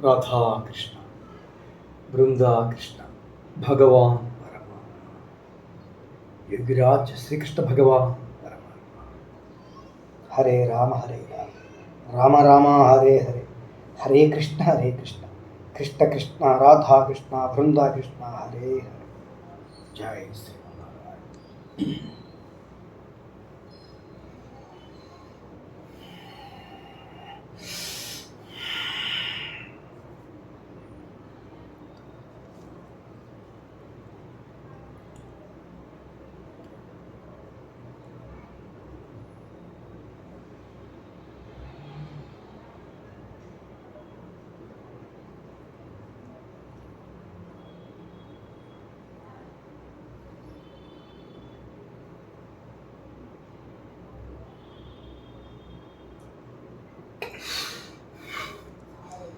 ರಾಧಾ ಕೃಷ್ಣ, ಬೃಂದಾ ಕೃಷ್ಣ, ಭಗವಾನ್ ಪರಮಾತ್ಮ, ಯೋಗಿರಾಜ್ ಶ್ರೀಕೃಷ್ಣ ಭಗವಾನ್ ಪರಮಾತ್ಮ. ಹರೇ ರಾಮ ಹರೇ ರಾಮ, ರಾಮ ರಾಮ ಹರೇ ಹರೇ, ಹರೇ ಕೃಷ್ಣ ಕೃಷ್ಣ ಕೃಷ್ಣ ರಾಧಾ ಕೃಷ್ಣ, ಬೃಂದಾ ಕೃಷ್ಣ, ಹರೇ ಹರೇ. ಜೈ ಶ್ರೀ